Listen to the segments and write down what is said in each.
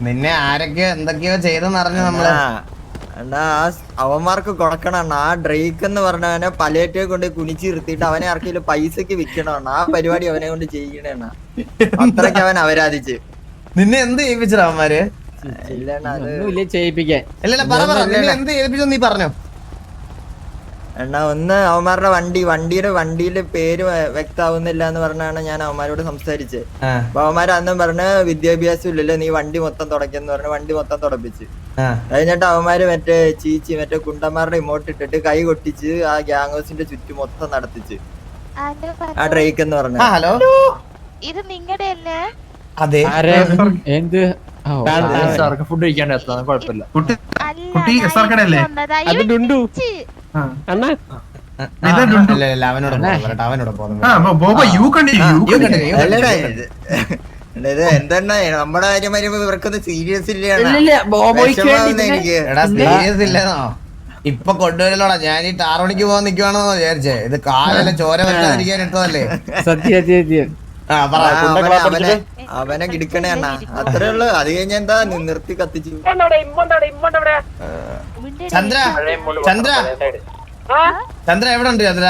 നിന്നെ ആരൊക്കെയോ എന്തൊക്കെയോ ചെയ്തെന്ന് അറിഞ്ഞു നമ്മള്. അവന്മാർക്ക് കൊടുക്കണം. ആ ഡ്രേക്ക് എന്ന് പറഞ്ഞവനെ പലേറ്റയെ കൊണ്ട് കുനിച്ചിരുത്തിയിട്ട് അവനെ ആർക്കെങ്കിലും പൈസക്ക് വിൽക്കണം. ആ പരിപാടി അവനെ കൊണ്ട് ചെയ്യണേണ്ണ. അത്രയ്ക്ക് അവൻ അവരാധിച്ച്. നിന്നെ എന്ത് ചെയ്യിപ്പിച്ചടാ അവന്മാര്? ചെയ്യിപ്പിക്കാൻ എന്ത് ചെയ്യിപ്പിച്ചു നീ പറഞ്ഞോ? എന്നാ ഒന്ന് അവന്മാരുടെ വണ്ടിയുടെ പേര് വ്യക്തമാവുന്നില്ല എന്ന് പറഞ്ഞാണ് ഞാൻ അവന്മാരോട് സംസാരിച്ചത്. അപ്പൊ അവന്മാര് അന്നും പറഞ്ഞ് വിദ്യാഭ്യാസം ഇല്ലല്ലോ, നീ വണ്ടി മൊത്തം തുടയ്ക്കെന്ന് പറഞ്ഞ് വണ്ടി മൊത്തം തുടപ്പിച്ച്. കഴിഞ്ഞിട്ട് അവന്മാര് മറ്റേ കുണ്ടന്മാരുടെ ഇമോട്ട് ഇട്ടിട്ട് കൈ കൊട്ടിച്ച് ആ ഗ്യാങ് ഹൗസിന്റെ ചുറ്റും മൊത്തം നടത്തിച്ച്. ആ ഡ്രേക്ക് എന്ന് പറഞ്ഞ ഹലോ, ഇത് നിങ്ങളുടെ അല്ലേ? അതെ. എന്ത് ഫുഡ് കഴിക്കാണ്ട് കുഴപ്പമില്ല. എന്തെണ്ണ നമ്മുടെ കാര്യം വരുമ്പോ ഇവർക്കൊന്നും സീരിയസ് ഇല്ല. സീരിയസ് ഇല്ലെന്നോ? ഇപ്പൊ കൊണ്ടുവരല്ലോടാ. ഞാൻ ഈ ടാറോണിക്ക് പോകാൻ നിക്കുവാണെന്നോ വിചാരിച്ചേ? ഇത് കാലല്ല ചോര വെച്ചാതിരിക്കാൻ ഇട്ടതല്ലേ? സത്യം. അവനെ കിടക്കണേ അണ്ണ, അത്രേ ഉള്ളു. അത് കഴിഞ്ഞ എന്താ നിർത്തി കത്തിച്ചു. ചന്ദ്ര എവിടെ ഉണ്ട്? ചന്ദ്ര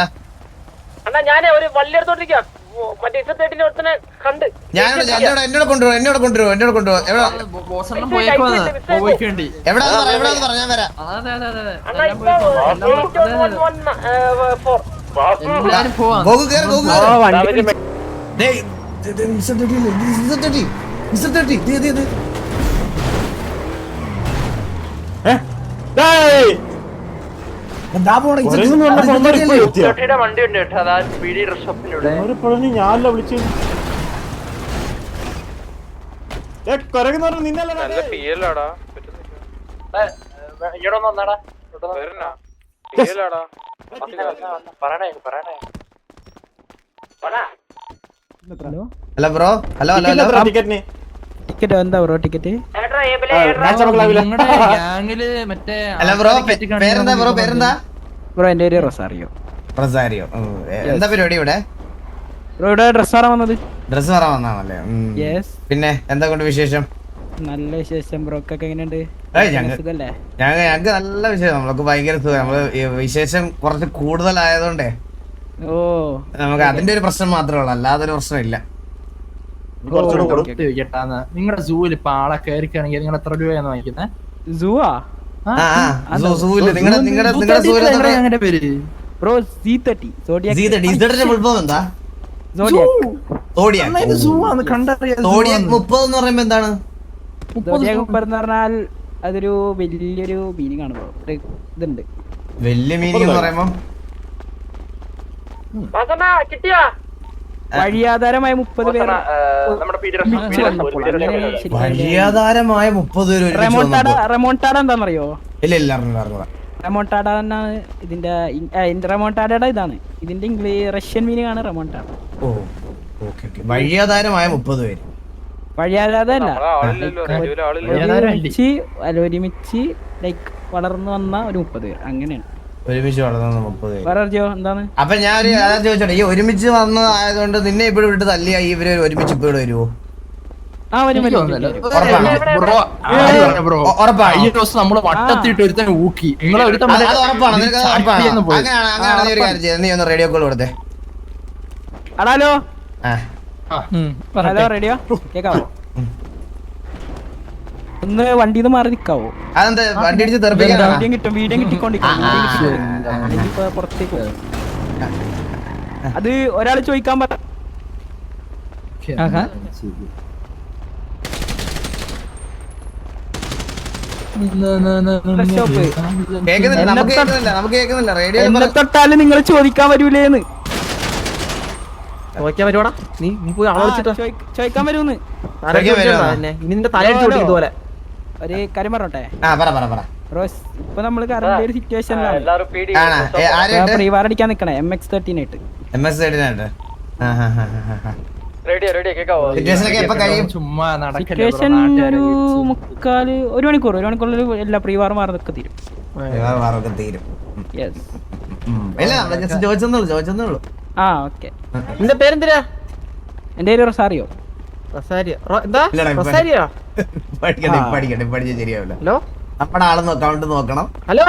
എന്നോട് കൊണ്ടുപോകും. എവിടാന്ന് പറഞ്ഞ ഞാൻ വരാം. ഞാനല്ല വിളിച്ചു. Hello bro. ഹലോ ടിക്കറ്റ് എന്താ ബ്രോ? ടിക്കറ്റ് ഹലോ ബ്രോ, പേരെന്താ ബ്രോ? പേരെന്താ ബ്രോ? എന്റെ പേര് റൊസാരിയോ. എന്താ പരിപാടി ഇവിടെ? ബ്രോ ഇവിടെ ഡ്രസ് മാറാൻ വന്നത്. ഡ്രസ് മാറാൻ വന്നാണല്ലേ? പിന്നെ എന്താ കൊണ്ട് വിശേഷം? നല്ല വിശേഷം. ബ്രോക്കൊക്കെ എങ്ങനെയുണ്ട്? ഞങ്ങക്ക് നല്ല വിശേഷം. നമ്മളൊക്കെ ഭയങ്കര സുഖം. നമ്മള് വിശേഷം കുറച്ച് കൂടുതലായതുകൊണ്ടേ നമുക്ക് അതിന്റെ ഒരു പ്രശ്നം മാത്രമേ ഉള്ളൂ, അല്ലാതൊരു പ്രശ്നമില്ല. നിങ്ങളുടെ സൂവിൽ ഇപ്പൊ ആളെ കയറിക്കാണെങ്കിൽ നിങ്ങൾ എത്ര രൂപയാണ് വാങ്ങിക്കുന്നത്? സൂവാ? നിങ്ങളുടെ പേര് ബ്രോ C30. എന്താ എന്താണ് പറഞ്ഞാൽ അതൊരു വലിയൊരു മീനിങ് ആണ് ബ്രോ. ഇതുണ്ട് വലിയ മീനിങ് എന്ന് പറയുമ്പോ വഴിയാധാരമായ 30 പേർ. വഴിയാധാരമായ 30 പേര്. റെമോണ്ടാഡ എന്താണെന്നറിയോ? ഇല്ല. റെമോണ്ടാഡ എന്നാണ് ഇതിന്റെ റെമോണ്ടാഡയുടെ ഇതാണ് ഇതിന്റെ റഷ്യൻ മീനിങ് ആണ് റെമോണ്ടാഡ. വഴിയാധാരമായ 30 പേര്. വഴിയാധാരല്ല, ഒരുമിച്ച് ലൈക്ക് വളർന്നു വന്ന ഒരു 30 പേർ. അങ്ങനെയാണ് ഒരുമിച്ച് വളർന്ന 30 പേര്. എന്താണ്? അപ്പൊ ഞാൻ ചോദിച്ചോട്ടെ, ഈ ഒരുമിച്ച് വന്നതായതുകൊണ്ട് നിന്നെ ഇവിടെ വിട്ട് തല്ലിയ ഇവര് ഒരുമിച്ച് ഇപ്പൊ ഇവിടെ വരുമോ? നമ്മള് വട്ടത്തിട്ട് ഒരുത്തനെ ഊക്കി. നീ ഒന്ന് റേഡിയോ കോൾ കൊടുത്തേ. ഹലോ റേഡിയോ കേക്കാവോ? ഒന്ന് വണ്ടിന്ന് മാറി നിക്കാവോ? അതെന്താ വണ്ടി അടിച്ച് വീഡിയോ കിട്ടിക്കൊണ്ടിരിക്കും. പുറത്തേക്ക് അത് ഒരാൾ ചോദിക്കാൻ പറ. എന്നെ തൊട്ടാലും നിങ്ങൾ ചോദിക്കാൻ വരൂലേന്ന്. ചോദിക്കാൻ വരുവാടാ? നീ പോയി ആളെ വിളിച്ചിട്ടോ ചോദിക്കാൻ വരൂന്ന്. നിന്റെ തലയിട്ട് ഇതുപോലെ ഒരു കാര്യം പറഞ്ഞോട്ടെ റോസ്? ഇപ്പൊ നമ്മള് കറണ്ട് ഒരു സിറ്റുവേഷനിലാണ്. പ്രീവാർ അടിക്കാൻ നിക്കണേ MX-13 ആയിട്ട്. സിറ്റുവേഷനൊക്കെ എപ്പോ കഴിയും? ചുമ്മാ നടക്കല്ലേ സിറ്റുവേഷൻ ഒരു മണിക്കൂറിൽ എല്ലാ പ്രീവാറുമാറൊക്കെ തീരും. വാറൊക്കെ തീരും. യെസ്. ഇല്ല നമ്മള് ജസ്റ്റ് ചോദിച്ചെന്നുള്ളൂ. ആ ഓക്കെ. നിന്റെ പേരെന്തിനാ? എന്റെ പേര് റൊസാറിയോ. റൊസാരിയോ? എന്താ ഇല്ലടാ, ഇപ്പൊ- റൊസാരിയോ? പഠിക്കട്ടെ ശരിയാവില്ല. ഹലോ നമ്മുടെ ആളെന്ന് അക്കൗണ്ട് നോക്കണം. ഹലോ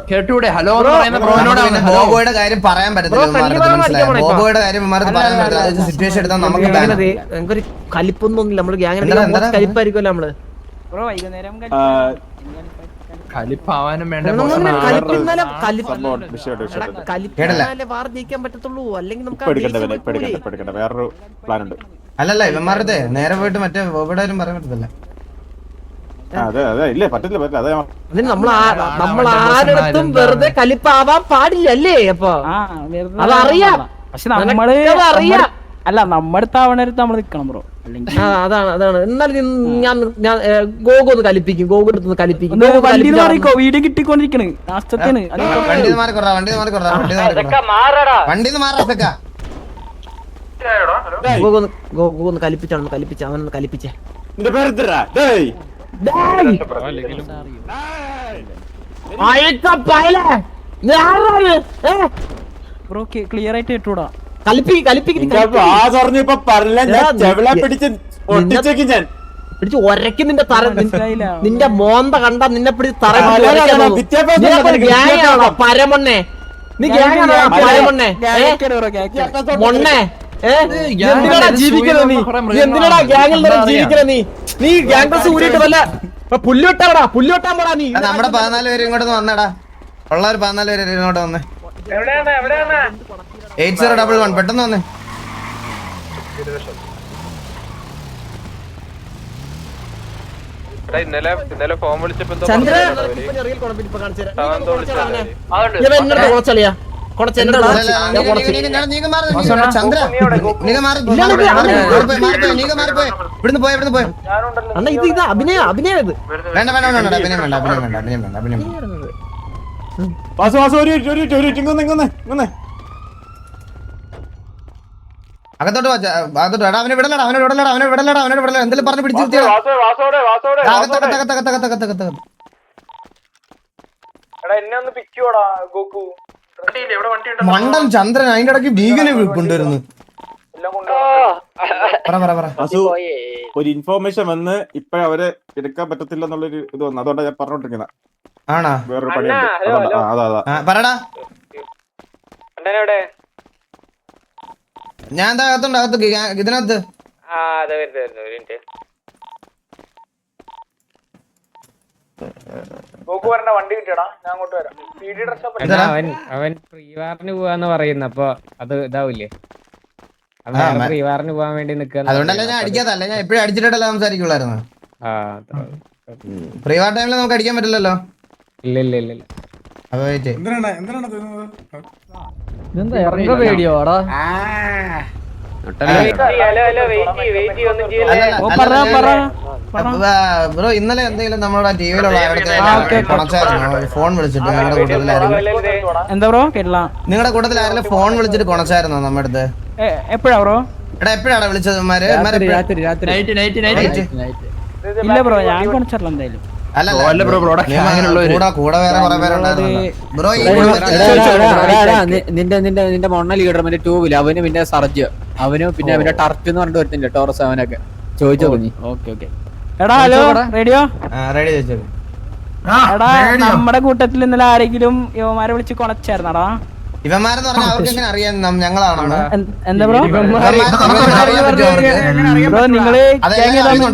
കേട്ടൂടെ ഹലോ എന്ന് പറയുന്ന ബ്രോനോട് പിന്നെ ബോബോയുടെ കാര്യം പറയാൻ പറ്റത്തില്ല. ബോബോയുടെ കാര്യം ഇവന്മാർക്ക് പറയാൻ പറ്റില്ല. സിറ്റുവേഷൻ എടുത്താൽ നമുക്ക് ban ആ. ഞങ്ങൾക്കൊരു കലിപ്പൊന്നുമില്ല. നമ്മള് ഗ്യാങ് എന്താ? കലിപ്പായിരിക്കുമല്ലോ നമ്മള്. ബ്രോ വൈകുന്നേരം കലിപ്പാവാനും വേണ്ട കലിപ്പിന്നാലേ കേട്ടില്ല. വാർ ജയിക്കാൻ പറ്റത്തുള്ളൂ. അല്ലെങ്കിൽ നമുക്ക് വേറൊരു പ്ലാൻ ഉണ്ട്. അല്ലല്ല ഇവന്മാരുടെ നേരെ പോയിട്ട് മറ്റേ ബോബോയുടെ കാര്യം പറയാൻ പറ്റത്തില്ല. ഇല്ല പറ്റില്ല അതിന് നമ്മൾ ആരിടത്തും വെറുതെ കലിപ്പാവാൻ പാടില്ല അല്ലേ? അപ്പൊ അതറിയാം. പക്ഷെ നമ്മള് അറിയാം. അല്ല നമ്മുടെ തവണ നമ്മൾ നിക്കണം ബ്രോ. അല്ലെങ്കിൽ അതാണ്. എന്നാലും ഞാൻ ഗോഗു ഒന്ന് കലിപ്പിക്കും. ഗോഗു എടുത്തൊന്ന് കലിപ്പിക്കും. വണ്ടി മാറിക്കോ. വീഡിയോ കിട്ടിക്കൊണ്ടിരിക്കണ്. നാശത്തിന് വണ്ടി മാറി കൊറ ഗോഗു ഒന്ന് കലിപ്പിച്ച അവനൊന്ന് കലിപ്പിച്ചേ. ബ്രോ ക്ലിയർ ആയിട്ട് ഇട്ടൂടാ. പിടിച്ച് ഒരയ്ക്കും നിന്റെ തറ. നിന്റെ മോന്ത കണ്ട നിന്നെ പിടിച്ച് തറ പരമൊണ്ണെ. നീ ഗ്യാങ്ങാണോ പരമൊണ്ണെ? മൊണ്ണെ എന്തിനാടാ ജീവിക്കുന്നത് നീ? എന്തിനാടാ ഗ്യാങ്ങിൽ ജീവിക്കുന്നത് നീ? നീ ഗ്യാങ് ഡ്രസ് ഊരിയിട്ട് വല്ല പുല്ല് വെട്ടാൻ പോടാ നീ. നമ്മുടെ 14 പേര് ഇങ്ങോട്ട് വന്നടാ. ഉള്ളവർ 14 പേര് ഇങ്ങോട്ട് വന്നേ. 8011 പെട്ടെന്ന് വന്നേ. ഇന്നലെ ഫോൺ വിളിച്ചപ്പോ ചന്ദ്ര കൊളച്ചളിയാ ചന്ദ്ര ഇവിടുന്ന് പോയ അണ്ണ ഇത് അഭിനയം ഇത് വേണ്ട അഭിനയം വേണ്ട. അകത്തോട്ട് അവനെ വിടലടാ എന്തെങ്കിലും പറഞ്ഞ് പിടിച്ചു മണ്ടൻ ചന്ദ്രൻ അതിന്റെ ഇടയ്ക്ക് ഭീകനെ കൊണ്ടുവരുന്നു. ഒരു ഇൻഫോർമേഷൻ വന്ന് ഇപ്പഴവരെ എടുക്കാൻ പറ്റത്തില്ല എന്നുള്ളൊരു ഇത് വന്നു. അതുകൊണ്ടാണ് ഞാൻ പറഞ്ഞോണ്ടിരിക്കുന്നത്. ആണാ വേറൊരു പണിയുണ്ട്. അതാ പറടാ. ഞാൻ എന്താ അകത്തുണ്ട് ഇതിനകത്ത്. അവൻ പ്രീവാറിന് പോവാന്ന് പറയുന്നു. അപ്പൊ അത് ഇതാവൂലേ? പ്രീവാറിന് പോവാൻ വേണ്ടി നിൽക്കുക. അതുകൊണ്ടല്ലേ ഞാൻ അടിക്കാത്തല്ല. ഞാൻ എപ്പോഴും അടിച്ചിട്ടല്ല സംസാരിക്കുള്ളായിരുന്നു. പ്രീവാർ ടൈമിൽ നമുക്ക് അടിക്കാൻ പറ്റില്ലല്ലോ. ഇല്ല അപ്പൊ പേടിയോടാ ബ്രോ ഇന്നലെ എന്തെങ്കിലും നമ്മുടെ ടിവിയിലുള്ള ഫോൺ വിളിച്ചിട്ട് നിങ്ങളുടെ കൂട്ടത്തിലായിരുന്നു. എന്താ ബ്രോ കേട്ടില്ല? നിങ്ങളുടെ കൂട്ടത്തിൽ ആരെങ്കിലും ഫോൺ വിളിച്ചിട്ട് കൊണച്ചായിരുന്നോ നമ്മുടെ അടുത്ത്? എപ്പോഴാ ബ്രോ? എപ്പോഴാണ് വിളിച്ചത്? ഇല്ല ബ്രോ ഞാൻ കൊണച്ചിട്ടില്ല എന്തായാലും. കൂടെ വേറെ കുറെ പേരുണ്ടായിരുന്നു ബ്രോ. നിന്റെ മൊണ്ണ ലീഡർ മറ്റേ ട്യൂബില് അവന് പിന്നെ സർജ് അവന് പിന്നെ അവന്റെ ടർഫ് എന്ന് പറഞ്ഞിട്ട് വരുന്നില്ല ടോറസ് അവനൊക്കെ ചോദിച്ചോ നീ. ഓക്കെ എടാ ഹലോ റേഡിയോ റെഡി ചോദിച്ചോ. എടാ നമ്മുടെ കൂട്ടത്തിൽ ഇന്നലെ ആരെങ്കിലും യുവമാരെ വിളിച്ച് കൊണച്ചായിരുന്നടാ? ഇവന്മാരെന്ന് പറഞ്ഞാൽ അവർക്ക് എങ്ങനെ അറിയാം ഞങ്ങളാണെന്ന്? എന്താ ബ്രോ? ബ്രോ നിങ്ങള്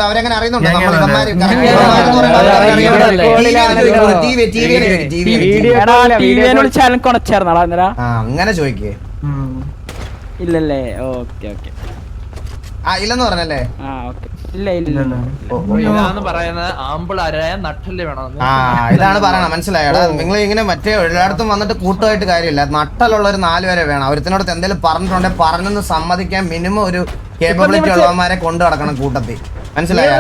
അവരെങ്ങനെ അറിയുന്നുണ്ട്? വിളിച്ചാലും കൊണച്ചായിരുന്നടാ ഇന്നലെ? അങ്ങനെ ചോദിക്കേ. ഇല്ലല്ലേ? ഓക്കെ ഇല്ലെന്ന് പറഞ്ഞല്ലേ? ഇതാണ് പറയുന്നത്. ആമ്പിളാരായ നട്ടല് വേണം. ഇതാണ് പറയണ. മനസ്സിലായടാ? നിങ്ങൾ ഇങ്ങനെ മറ്റേ എല്ലായിടത്തും വന്നിട്ട് കൂട്ടുമായിട്ട് കാര്യമില്ല. നട്ടലുള്ള ഒരു 4 പേരെ വേണം. ഒരുത്തിനോട് എന്തെങ്കിലും പറഞ്ഞിട്ടുണ്ടെങ്കിൽ പറഞ്ഞെന്ന് സമ്മതിക്കാൻ മിനിമം ഒരു കേപ്പബിലിറ്റി ഉള്ളവന്മാരെ കൊണ്ടു നടക്കണം കൂട്ടത്തിൽ. മനസ്സിലായോ?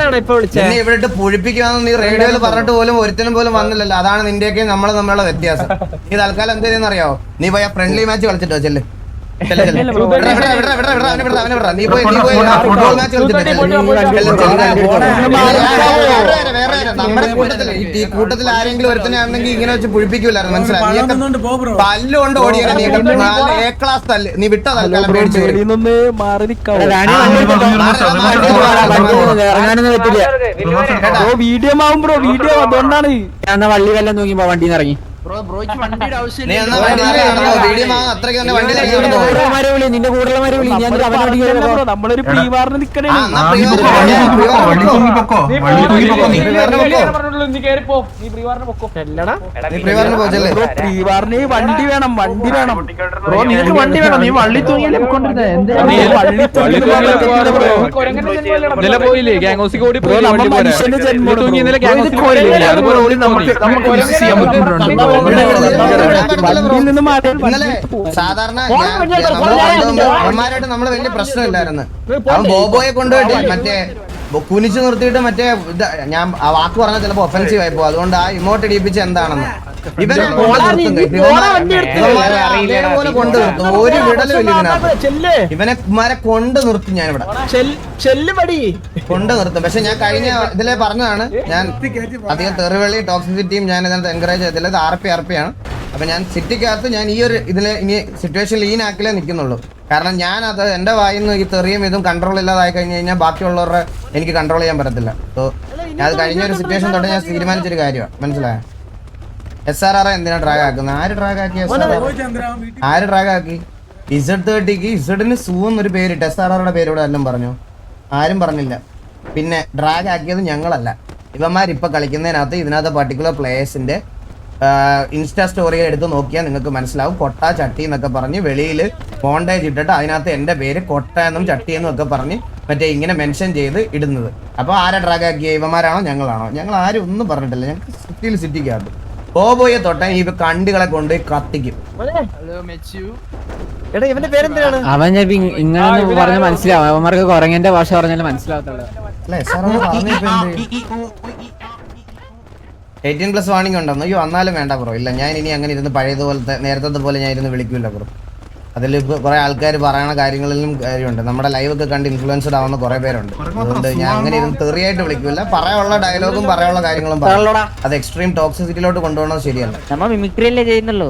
പിന്നെ ഇവിടെ ഇട്ട് പുഴിപ്പിക്കുവാന്ന് നീ റേഡിയോയിൽ പറഞ്ഞിട്ട് പോലും ഒരുത്തിനും പോലും വന്നില്ലല്ലോ. അതാണ് നിന്റെയൊക്കെ നമ്മളെ തമ്മിലുള്ള വ്യത്യാസം. ഈ തൽക്കാലം എന്ത് ചെയ്യുന്നറിയാവോ? നീ പോയി ഫ്രണ്ട്ലി മാച്ച് കളിച്ചിട്ടോ ചെല്ല്. ചെല്ല്, ചെല്ല്. ഇല്ല, bro. വിടടാ, വിടടാ, വിടടാ, വിടടാ, അവനെ വിടടാ, അവനെ വിടടാ. നീ പോയി ഫുട്ബോൾ മാച്ച് കളിച്ചിട്ട് വേറെ നമ്മുടെ കൂട്ടത്തില് ഈ കൂട്ടത്തിൽ ആരെങ്കിലും ഒരുത്തനാണെങ്കിൽ ഇങ്ങനെ വെച്ച് പുഴിപ്പിക്കൂലായിരുന്നു, മനസ്സിലായി? നീയൊക്കെ പല്ലുകൊണ്ട് ഓടിയാണ്, നീയൊക്കെ എ ക്ലാസ് തല്ല്. നീ വിട്ടോ തൽക്കാലം പേടിച്ചു പോയി. നിന്ന് മാറി നിക്കാവോ? ഇറങ്ങാനൊന്നും പറ്റില്ല. വീഡിയോ ആവും ബ്രോ, വീഡിയോ അതുകൊണ്ടാണ്. ഞാൻ വള്ളി വല്ലതും നോക്കിയപ്പോ വണ്ടിന്ന് ഇറങ്ങി. നീ എന്നാ വണ്ടി നടന്നോ? വീഡിയോ അത്രയ്ക്ക് തന്നെ വണ്ടിയിലേക്ക് നടന്നോ? നിന്റെ കൂടുതലമാരെ വിളി. ഞാൻ ബ്രോ നമ്മളൊരു പ്രീവാറിന് നിക്കണേ. ആ, എന്നാ പ്രിയവാറിന് പൊക്കോ. നീ പ്രിയവാറിന് പോ, ചെല്ല്. ബ്രോ പ്രീവാറിന് വണ്ടി വേണം, വണ്ടി വേണം. ബ്രോ നിനക്ക് വണ്ടി വേണം, നീ വള്ളി തൂങ്ങിയല്ലേ പൊക്കോണ്ടിരുന്നേ. പോയില്ലേ ഗ്യാങ് ഹൗസിൽ ഓടി പോയി മനുഷ്യന്റെ ജന്മം വണ്ടിയിൽ നിന്ന് മാറി ഇന്നലെ സാധാരണ അമ്മമാരായിട്ട് നമ്മള് വലിയ പ്രശ്നമില്ലായിരുന്നു. അവൻ ബോബോയെ കൊണ്ടുപോയിട്ട് മറ്റേ കുനിച്ചു നിർത്തിയിട്ട് മറ്റേ ഞാൻ ആ വാക്ക് പറഞ്ഞാൽ ചിലപ്പോ ഒഫൻസീവ് ആയി പോകും. അതുകൊണ്ട് ആ ഇമോട്ട് ഇടിപ്പിച്ച് എന്താണെന്ന് ഇവനെ അതേപോലെ കൊണ്ട് നിർത്തും. ഒരു വിടലും ഇല്ല ഇതിനകത്ത്. ഇവനെ കുമാരെ കൊണ്ട് നിർത്തും ഞാനിവിടെ കൊണ്ട് നിർത്തും. പക്ഷെ ഞാൻ കഴിഞ്ഞ ഇതിലെ പറഞ്ഞതാണ്, ഞാൻ അധികം തെറിവെള്ളി ടോക്സിസിറ്റിയും ഞാൻ ഇതിനകത്ത് എൻകറേജ് ചെയ്തില്ല. ഇത് RP ആണ്. അപ്പൊ ഞാൻ സിറ്റിക്കകത്ത് ഞാൻ ഈ ഒരു ഇതില് ഇനി സിറ്റുവേഷൻ ലീൻ ആക്കിലേ നിൽക്കുന്നുള്ളൂ. കാരണം ഞാൻ അത് എന്റെ വായിന്ന് ഈ തെറിയും ഇതും കൺട്രോൾ ഇല്ലാതായി കഴിഞ്ഞ് കഴിഞ്ഞാൽ ബാക്കിയുള്ളവരുടെ എനിക്ക് കൺട്രോൾ ചെയ്യാൻ പറ്റത്തില്ല. സോ ഞാൻ അത് കഴിഞ്ഞ ഒരു സിറ്റുവേഷൻ തൊട്ട് ഞാൻ തീരുമാനിച്ചൊരു കാര്യമാണ്, മനസ്സിലായോ? SRR എന്തിനാ ഡ്രാഗ് ആക്കുന്നത്? ആര് ഡ്രാഗ് ആക്കി? ആര് ഡ്രാഗ് ആക്കി? Z30ക്ക് ഇസഡിന് സൂ എന്നൊരു പേരിട്ട് SRRയുടെ പേരോട് എല്ലാം പറഞ്ഞു, ആരും പറഞ്ഞില്ല. പിന്നെ ഡ്രാഗ് ആക്കിയത് ഞങ്ങളല്ല, ഇവന്മാരിപ്പൊ കളിക്കുന്നതിനകത്ത് ഇതിനകത്ത് പർട്ടിക്കുലർ പ്ലേയേഴ്സിന്റെ ഇൻസ്റ്റാ സ്റ്റോറി എടുത്ത് നോക്കിയാൽ നിങ്ങൾക്ക് മനസ്സിലാവും. കൊട്ട ചട്ടി എന്നൊക്കെ പറഞ്ഞ് വെളിയിൽ ബോണ്ടേജ് ഇട്ടിട്ട് അതിനകത്ത് എൻ്റെ പേര് കൊട്ട എന്നും ചട്ടി എന്നും ഒക്കെ പറഞ്ഞ് മറ്റേ ഇങ്ങനെ മെൻഷൻ ചെയ്ത് ഇടുന്നത്. അപ്പോൾ ആരെ ഡ്രാഗ് ആക്കിയ ഇവന്മാരാണോ ഞങ്ങളാണോ? ഞങ്ങൾ ആരും ഒന്നും പറഞ്ഞിട്ടില്ല. ഞങ്ങൾക്ക് സിറ്റിക്കകത്ത് ബോബോയെ തൊട്ടാൽ ഈ കണ്ടികളെ കൊണ്ട് കത്തിക്കും. ഇവന്റെ പേരെന്തിനാണ്? അവൻ ഇങ്ങനെ പറഞ്ഞ മനസ്സിലാവും. അവന്മാർക്ക് കുറങ്ങന്റെ ഭാഷ പറഞ്ഞാലും മനസ്സിലാവത്തുള്ളൂ. അല്ല SRR പറഞ്ഞിപ്പോ 18+ വാണിംഗ് ഉണ്ടെന്ന്. അയ്യോ എന്നാലും വേണ്ട ബ്രോ. ഇല്ല, ഞാൻ ഇനി അങ്ങനെ ഇരുന്ന് പഴയതുപോലത്തെ നേരത്തെ പോലെ ഞാൻ ഇരുന്ന് വിളിക്കില്ല ബ്രോ. അതിൽ കുറെ ആൾക്കാർ പറയണ കാര്യങ്ങളിലും കാര്യമുണ്ട്. നമ്മുടെ ലൈവ് ഒക്കെ കണ്ട് ഇൻഫ്ലുവൻസ്ഡ് ആവുന്ന കുറെ പേരുണ്ട്. അതുകൊണ്ട് ഞാൻ അങ്ങനെ ഇരുന്ന് തെറിയായിട്ട് വിളിക്കില്ല. പറയാനുള്ള ഡയലോഗും പറയാനുള്ള കാര്യങ്ങളും പറയാം. അത് എക്സ്ട്രീം ടോക്സിസിറ്റിയിലോട്ട് കൊണ്ടുപോകണത് ശരിയല്ല. നമ്മ മിമിക്രി അല്ലേ ചെയ്യുന്നുള്ളൂ.